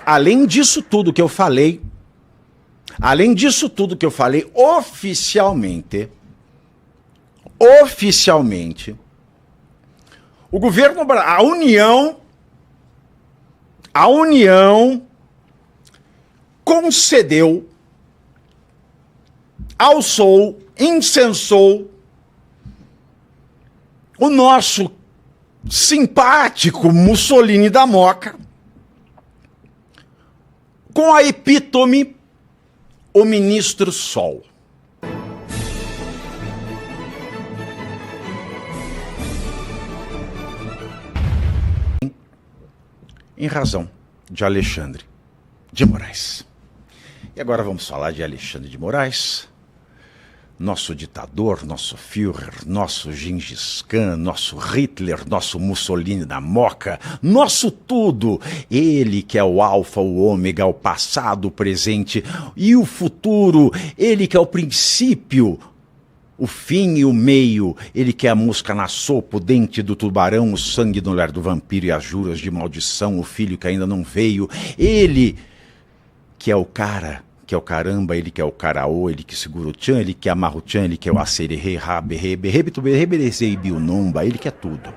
além disso tudo que eu falei, oficialmente, o governo, a União concedeu, alçou, incensou o nosso simpático Mussolini da Moca com a epítome, o ministro Sol. Em razão de Alexandre de Moraes. E agora vamos falar de Alexandre de Moraes, nosso ditador, nosso Führer, nosso Gengis Khan, nosso Hitler, nosso Mussolini da Moca, nosso tudo. Ele que é o alfa, o ômega, o passado, o presente e o futuro. Ele que é o princípio, o fim e o meio. Ele que é a mosca na sopa, o dente do tubarão, o sangue do olhar do vampiro e as juras de maldição, o filho que ainda não veio. Ele que é o cara, que é o caramba, ele que é o caraô, ele que segura o tchan, ele que amarra o tchan, ele que é o acererê, raberrebe, reberecei biunomba, ele que é tudo.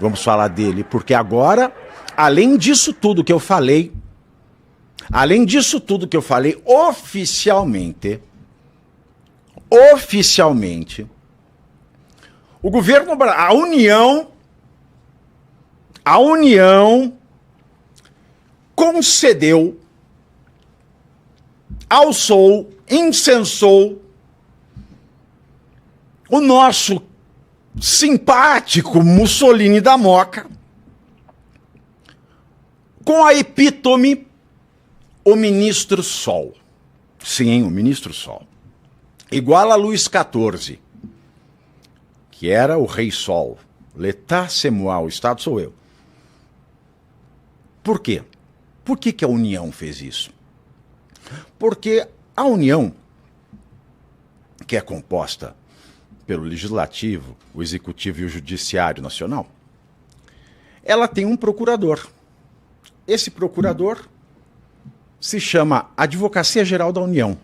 Vamos falar dele, porque agora, além disso tudo que eu falei, oficialmente, o governo, a União concedeu, alçou, incensou o nosso simpático Mussolini da Moca com a epítome, o ministro Sol. Sim, o ministro Sol. Igual a Luís XIV, que era o rei Sol. L'état c'est moi, o Estado sou eu. Por quê? Por que a União fez isso? Porque a União, que é composta pelo Legislativo, o Executivo e o Judiciário Nacional, ela tem um procurador. Esse procurador se chama Advocacia Geral da União,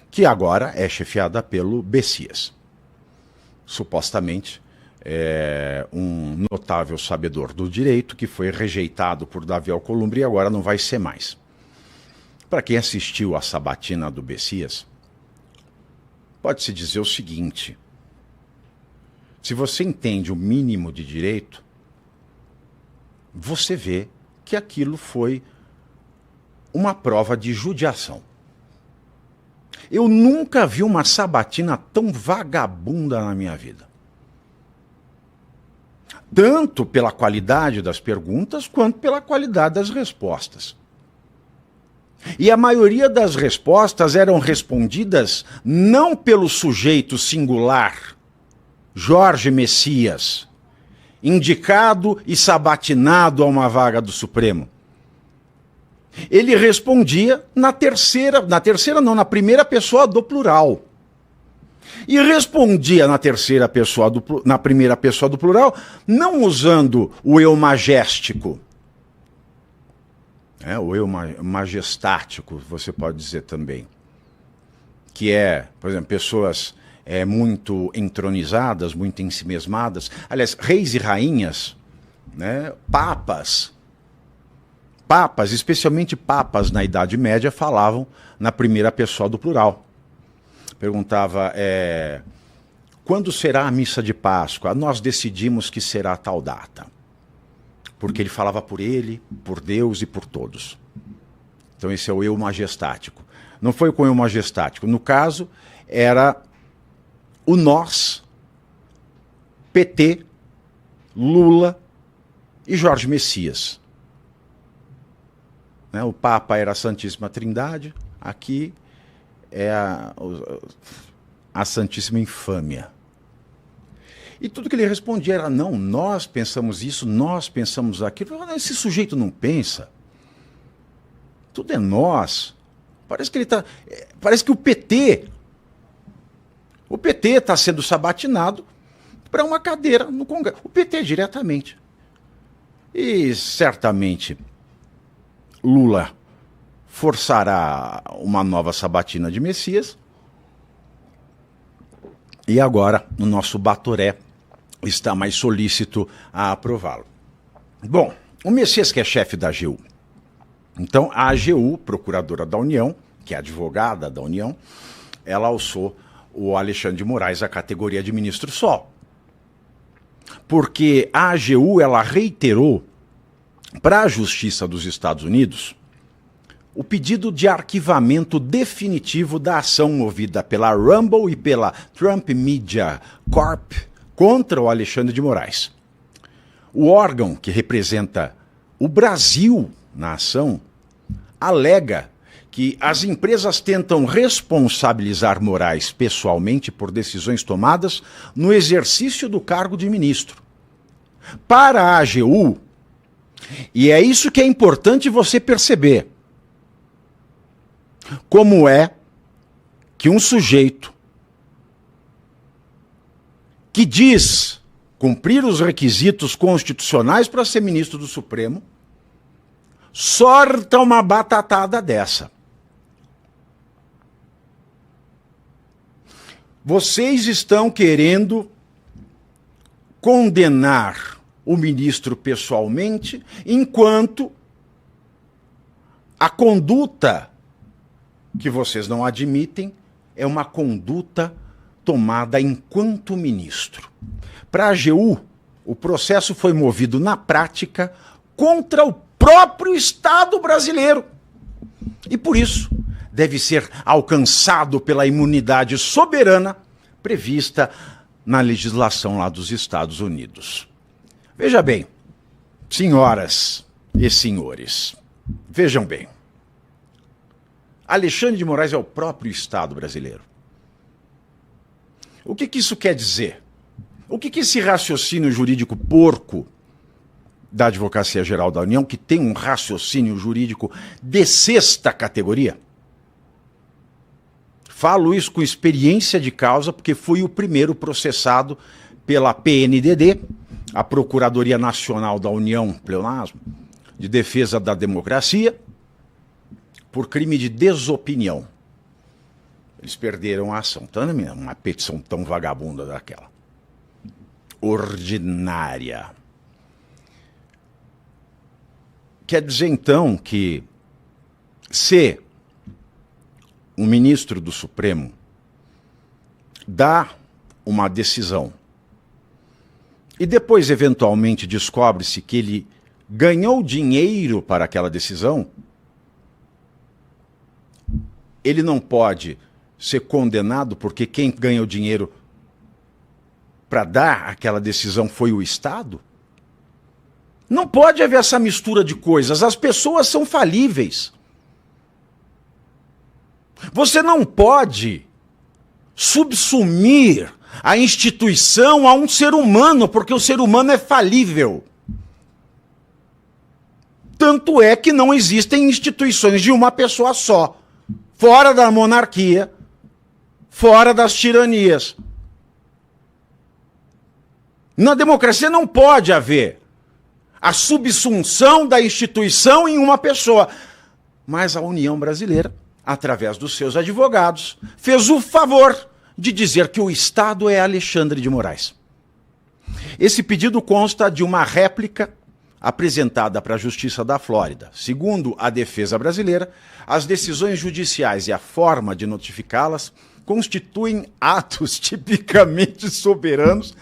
que agora é chefiada pelo Bessias. Supostamente é um notável sabedor do direito que foi rejeitado por Davi Alcolumbre e agora não vai ser mais. Para quem assistiu à sabatina do Bessias, pode-se dizer o seguinte: se você entende o mínimo de direito, você vê que aquilo foi uma prova de judiação. Eu nunca vi uma sabatina tão vagabunda na minha vida. Tanto pela qualidade das perguntas, quanto pela qualidade das respostas. E a maioria das respostas eram respondidas não pelo sujeito singular, Jorge Messias, indicado e sabatinado a uma vaga do Supremo. Ele respondia na primeira pessoa do plural. E respondia na primeira pessoa do plural, não usando o eu magéstico, o eu majestático, você pode dizer também, que é, por exemplo, pessoas muito entronizadas, muito ensimesmadas, aliás, reis e rainhas, né, papas, especialmente papas na Idade Média, falavam na primeira pessoa do plural. Perguntava, quando será a missa de Páscoa? Nós decidimos que será tal data. Porque ele falava por ele, por Deus e por todos. Então esse é o eu majestático. Não foi com o eu majestático. No caso, era o nós, PT, Lula e Jorge Messias. Né? O Papa era a Santíssima Trindade, aqui é a Santíssima Infâmia. E tudo que ele respondia era, não, nós pensamos isso, nós pensamos aquilo. Esse sujeito não pensa. Tudo é nós. Parece que o PT está sendo sabatinado para uma cadeira no Congresso. O PT diretamente. E certamente Lula forçará uma nova sabatina de Messias. E agora o nosso Batoré está mais solícito a aprová-lo. Bom, o Messias que é chefe da AGU. Então, a AGU, procuradora da União, que é advogada da União, ela alçou o Alexandre de Moraes à categoria de ministro só. Porque a AGU, ela reiterou para a Justiça dos Estados Unidos o pedido de arquivamento definitivo da ação movida pela Rumble e pela Trump Media Corp contra o Alexandre de Moraes. O órgão que representa o Brasil na ação alega que as empresas tentam responsabilizar Moraes pessoalmente por decisões tomadas no exercício do cargo de ministro. Para a AGU, e é isso que é importante você perceber, como é que um sujeito que diz cumprir os requisitos constitucionais para ser ministro do Supremo sorta uma batatada dessa. Vocês estão querendo condenar o ministro pessoalmente, enquanto a conduta que vocês não admitem é uma conduta tomada enquanto ministro. Para a AGU, o processo foi movido na prática contra o próprio Estado brasileiro. E por isso deve ser alcançado pela imunidade soberana prevista na legislação lá dos Estados Unidos. Veja bem, senhoras e senhores, vejam bem. Alexandre de Moraes é o próprio Estado brasileiro. O que isso quer dizer? O que esse raciocínio jurídico porco da Advocacia Geral da União, que tem um raciocínio jurídico de sexta categoria? Falo isso com experiência de causa, porque fui o primeiro processado pela PNDD, a Procuradoria Nacional da União, pleonasmo, de Defesa da Democracia, por crime de desopinião. Eles perderam a ação. Então, uma petição tão vagabunda daquela. Ordinária. Quer dizer, então, que se um ministro do Supremo dá uma decisão e depois, eventualmente, descobre-se que ele ganhou dinheiro para aquela decisão, ele não pode ser condenado porque quem ganhou dinheiro para dar aquela decisão foi o Estado? Não pode haver essa mistura de coisas. As pessoas são falíveis. Você não pode subsumir a instituição a um ser humano, porque o ser humano é falível. Tanto é que não existem instituições de uma pessoa só, fora da monarquia, fora das tiranias. Na democracia não pode haver a subsunção da instituição em uma pessoa. Mas a União Brasileira, através dos seus advogados, fez o favor de dizer que o Estado é Alexandre de Moraes. Esse pedido consta de uma réplica apresentada para a Justiça da Flórida. Segundo a defesa brasileira, as decisões judiciais e a forma de notificá-las constituem atos tipicamente soberanos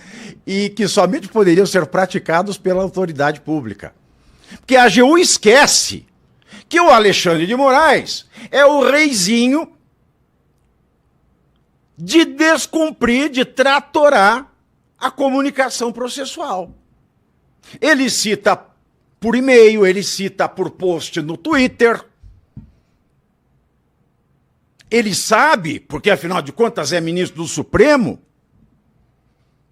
e que somente poderiam ser praticados pela autoridade pública. Porque a AGU esquece que o Alexandre de Moraes é o reizinho de descumprir, de tratorar a comunicação processual. Ele cita por e-mail, ele cita por post no Twitter. Ele sabe, porque afinal de contas é ministro do Supremo.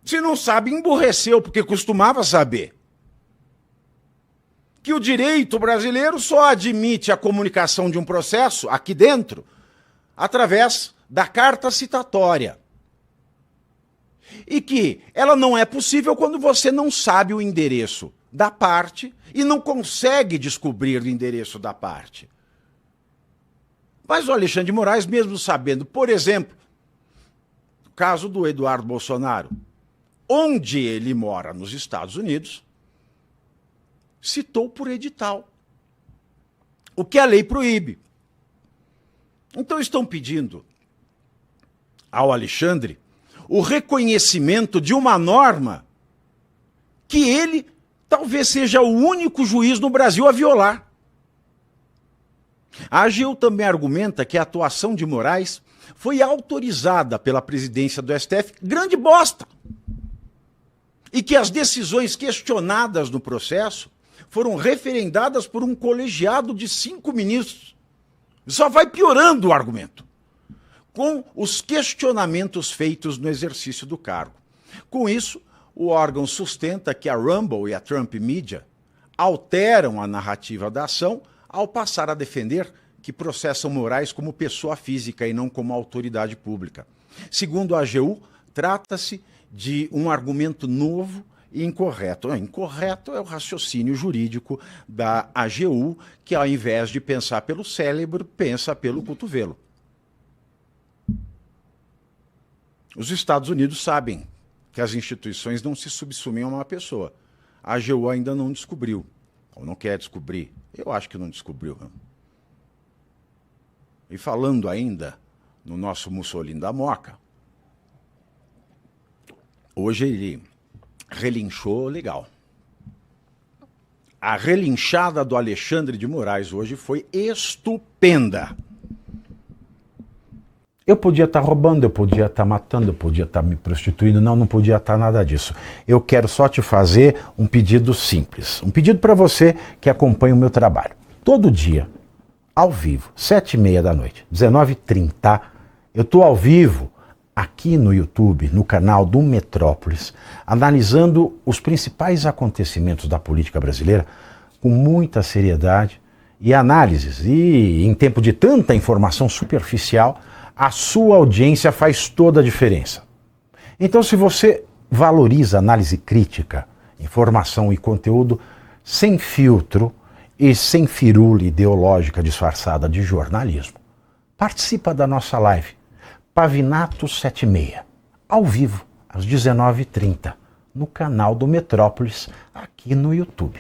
Se não sabe, emburreceu, porque costumava saber. Que o direito brasileiro só admite a comunicação de um processo, aqui dentro, através da carta citatória. E que ela não é possível quando você não sabe o endereço da parte e não consegue descobrir o endereço da parte. Mas o Alexandre de Moraes, mesmo sabendo, por exemplo, o caso do Eduardo Bolsonaro, onde ele mora nos Estados Unidos, citou por edital, o que a lei proíbe. Então estão pedindo ao Alexandre o reconhecimento de uma norma que ele talvez seja o único juiz no Brasil a violar. A AGU também argumenta que a atuação de Moraes foi autorizada pela presidência do STF, grande bosta, e que as decisões questionadas no processo foram referendadas por um colegiado de 5 ministros. Só vai piorando o argumento, com os questionamentos feitos no exercício do cargo. Com isso, o órgão sustenta que a Rumble e a Trump Media alteram a narrativa da ação ao passar a defender que processam Moraes como pessoa física e não como autoridade pública. Segundo a AGU, trata-se de um argumento novo e incorreto. Incorreto é o raciocínio jurídico da AGU, que ao invés de pensar pelo cérebro, pensa pelo cotovelo. Os Estados Unidos sabem que as instituições não se subsumem a uma pessoa. A AGU ainda não descobriu, ou não quer descobrir. Eu acho que não descobriu. E falando ainda no nosso Mussolini da Moca, hoje ele relinchou legal. A relinchada do Alexandre de Moraes hoje foi estupenda. Eu podia estar roubando, eu podia estar matando, eu podia estar me prostituindo. Não podia estar nada disso. Eu quero só te fazer um pedido simples. Um pedido para você que acompanha o meu trabalho. Todo dia, ao vivo, 7h30 da noite, 19h30, eu estou ao vivo aqui no YouTube, no canal do Metrópolis, analisando os principais acontecimentos da política brasileira com muita seriedade e análises. E em tempo de tanta informação superficial, a sua audiência faz toda a diferença. Então, se você valoriza análise crítica, informação e conteúdo sem filtro e sem firula ideológica disfarçada de jornalismo, participa da nossa live Pavinato 7h30, ao vivo, às 19h30, no canal do Metrópolis, aqui no YouTube.